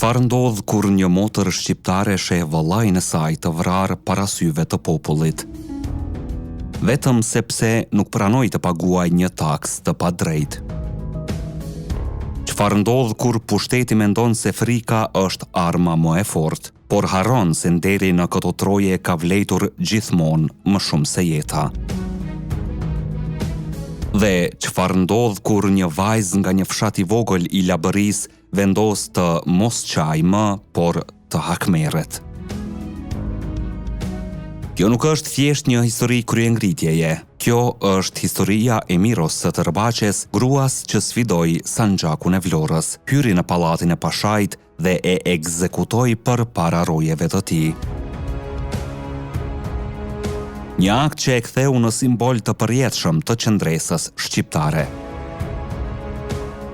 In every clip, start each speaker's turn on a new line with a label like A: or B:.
A: Çfarë ndodh kur një motër shqiptare sheh vëllain e saj të vrarë para syve të popullit? Vetëm sepse nuk pranoi të paguaj një taks të padrejtë. Çfarë ndodh kur pushteti mendon se frika është arma më e fortë, por harron se nderi në këto troje ka vlejtur gjithmonë më shumë se jeta? Dhe çfarë ndodh kur një vajzë nga një fshat i vogël i Labërisë vendos të mos qaj më, por të hakmerret? Kjo nuk është thjesht një histori kryengritjeje. Kjo është historia e Miros së Tërbaqes, gruas që sfidoi Sanxhakun e Vlorës, hyri në pallatin e Pashajt dhe e ekzekutoi përpara rojeve të tij. Një akt që e ktheu në simbol të përjetshëm të qendresës shqiptare.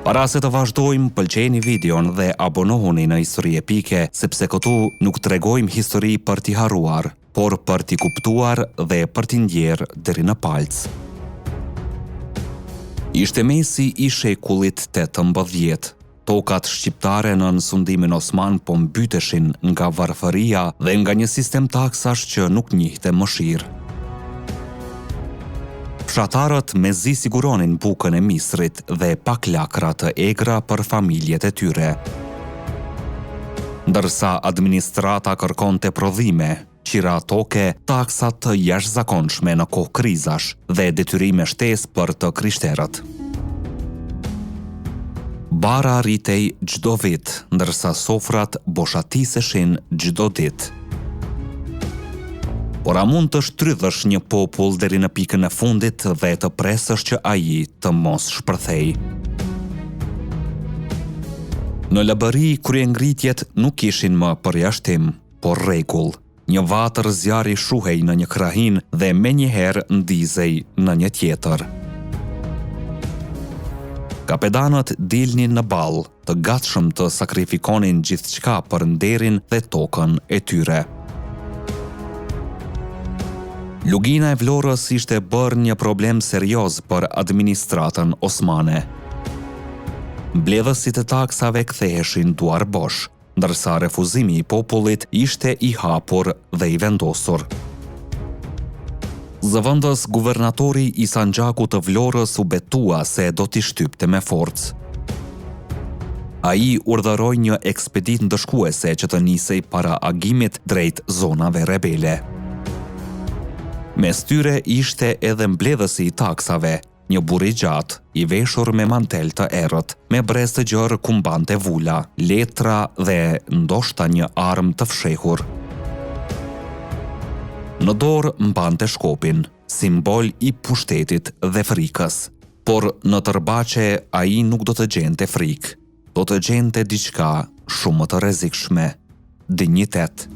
A: Para se të vazhdojmë, pëlqeni videon dhe abonohuni në Histori Epike, sepse këtu nuk tregojmë histori për t'i harruar, por për t'i kuptuar dhe për t'i ndjerë deri në palc. Ishte mesi i shekullit 18. Tokat shqiptare në sundimin osman po mbyteshin nga varfëria dhe nga një sistem taksash që nuk njihte mëshirë. Fshatarët mezi siguronin bukën e misrit dhe pak lakra të egra për familjet e tyre. Ndërsa administrata kërkonte prodhime, qira toke, taksa të jashtëzakonshme në kohë krizash dhe detyrime shtesë për të krishterët. Bara rritej çdo vit, ndërsa sofrat boshatiseshin çdo ditë. Por a mund të shtrydhësh një popull deri në pikën e fundit dhe të presësh që ai të mos shpërthej? Në Labëri, kryengritjet nuk ishin më përjashtim, por rregull. Një vatër zjarri shuhej në një krahin dhe menjëherë ndizej në një tjetër. Kapedanët dilnin në ball, të gatshëm të sakrifikonin gjithçka për nderin dhe tokën e tyre. Lugina e Vlorës ishte bërë një problem serioz për administratën osmane. Mbledhësit e taksave ktheheshin duar bosh, ndërsa refuzimi i popullit ishte i hapur dhe i vendosur. Zëvendës guvernatori i Sanxhakut të Vlorës u betua se do t'i shtypte me forcë. Ai urdhëroi një ekspeditë ndëshkuese që të nisej para agimit drejt zonave rebele. Mes tyre ishte edhe mbledhësi i taksave, një burr i gjatë, i veshur me mantel të errët, me brez të gjerë ku mbante vula, letra dhe ndoshta një armë të fshehur. Në dorë mbante shkopin, simbol i pushtetit dhe frikës. Por në Tërbaqe ai nuk do të gjente frikë, do të gjente diçka shumë më të rrezikshme, dinjitet.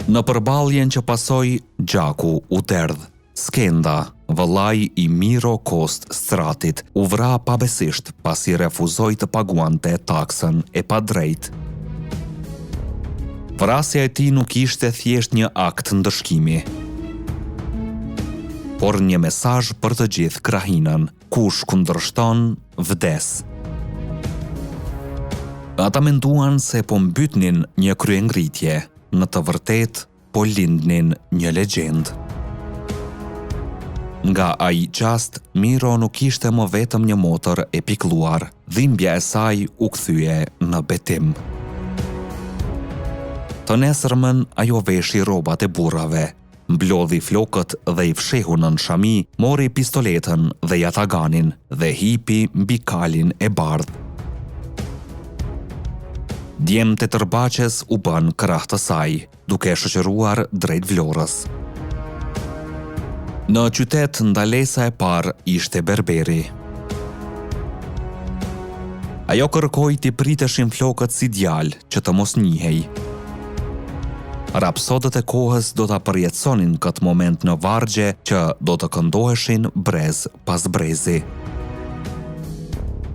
A: Në përballjen që pasoi, gjaku u derdh. Skenda, vëllai i Miro Kost Stratit, u vra pabesisht pasi refuzoi të paguante taksën e padrejtë. Vrasja e tij nuk ishte thjesht një akt ndëshkimi, por një mesazh për të gjithë krahinën: kush kundërshton, vdes. Ata menduan se po mbytnin një kryengritje, në të vërtetë po lindnin një legjendë. Nga ai qast, Miro nuk ishte më vetëm një motër e pikëlluar, dhimbja e saj u kthye në betim. Të nesërmën ajo veshi rrobat e burrave, mblodhi flokët dhe i fshehu nën shami, mori pistoletën dhe jataganin dhe hipi mbi kalin e bardhë. Djemt e Tërbaqes u bën krah të saj, duke shoqëruar drejt Vlorës. Në qytet ndalesa e parë ishte Berberi. Ajo kërkoi t'i priteshin flokët si djalë që të mos njihej. Rapsodët e kohës do ta përjetësonin këtë moment në vargje që do të këndoheshin brez pas brezi.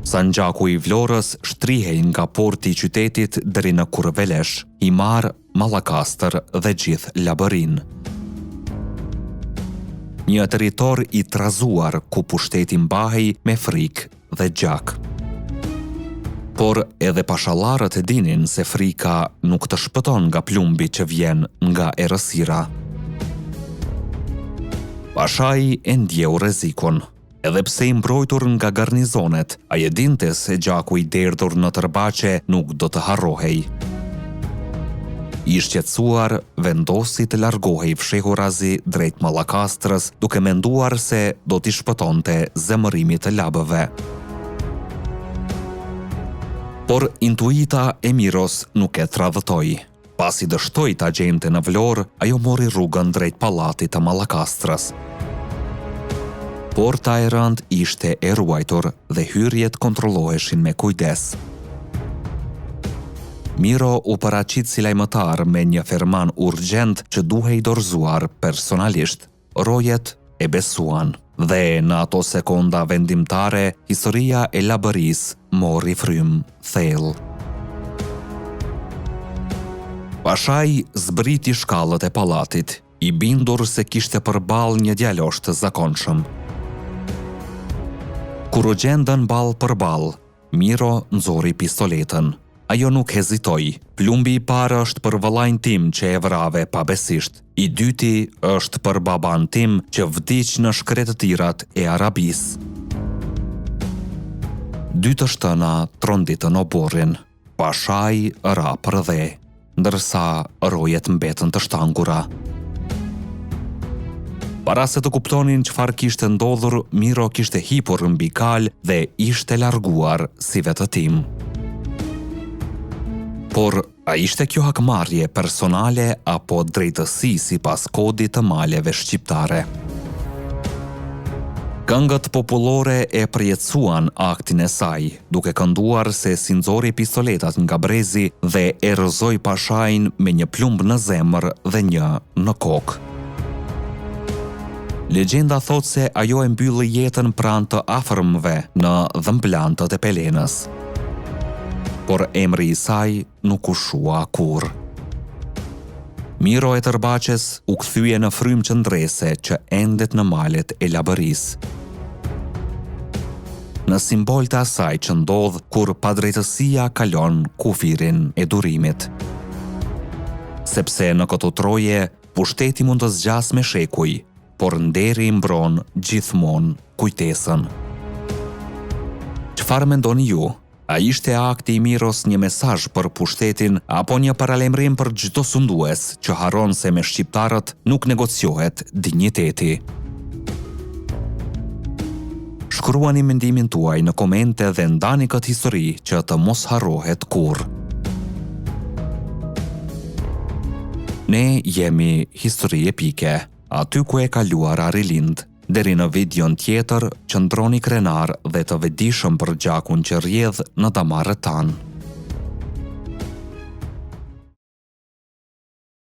A: Sanxhaku i Vlorës shtrihej nga porti i qytetit deri në Kurvelesh, Himar, Mallakastër dhe gjithë Labërin. Një territor i trazuar ku pushteti mbahej me frikë dhe gjak. Por edhe pashallarët e dinin se frika nuk të shpëton nga plumbi që vjen nga errësira. Pashai e ndjeu rrezikun. Edhe pse i mbrojtur nga garnizonet, ai e dinte se gjaku i derdhur në tërbaqe nuk do të harrohej. I shqetësuar, vendosi të largohej fshehurazi drejt Mallakastrës, duke menduar se do t'i shpëtonte zemërimit të labëve. Por intuita e Miros nuk e tradhëtoi. Pasi dështoi ta gjente në Vlorë, ajo mori rrugën drejt pallatit të Mallakastrës. Porta e rënd ishte e ruajtur dhe hyrjet kontrolloheshin me kujdes. Miro u paraqit si lajmëtar me një ferman urgjent që duhej dorëzuar personalisht. Rojet e besuan dhe në ato sekonda vendimtare, historia e Labërisë mori frym thellë. Pashai zbriti shkallët e pallatit, i bindur se kishte përballë një djalosh të zakonshëm. Kur u gjendën ball për ball, Miro nxori pistoletën. Ajo nuk hezitoi. Plumbi i parë është për vëllain tim që e vrave pabesisht. I dyti është për baban tim që vdiq në shkretëtirat e Arabisë. Dy të shtëna tronditën oborrin. Pashai ra për dhe, ndërsa rojet mbetën të shtangura. Para se të kuptonin çfarë kishte ndodhur, Miro kishte hipur mbi kal dhe ishte larguar si vetëtim. Por a ishte kjo hakmarrje personale apo drejtësi sipas kodit të maleve shqiptare? Këngët popullore e përjetësuan aktin e saj, duke kënduar se si nxori pistoletat nga brezi dhe e rrëzoi Pashain me një plumb në zemër dhe një në kokë. Legjenda thot se ajo e mbylli jetën pranë të afërmëve në dhëmbëlantët e Pelenës. Por emri i saj nuk u shua kurrë. Miro e Tërbaqes u kthye në frymë qendrese që endet në malet e Labërisë. Në simbol të asaj që ndodh kur padrejtësia kalon kufirin e durimit. Sepse në këto troje, pushteti mund të zgjas me shekuj, por nderi mbron gjithmonë kujtesën. Çfarë mendoni ju? A ishte akti i Miros një mesazh për pushtetin apo një paralajmërim për çdo sundues që harron se me shqiptarët nuk negociohet dinjiteti? Shkruani mendimin tuaj në komente dhe ndani këtë histori që të mos harrohet kurrë. Ne jemi Histori Epike, aty ku e kaluara rilind. Deri në videon tjetër, qëndroni krenar dhe të vetëdijshëm për gjakun që rrjedh në damarët tanë.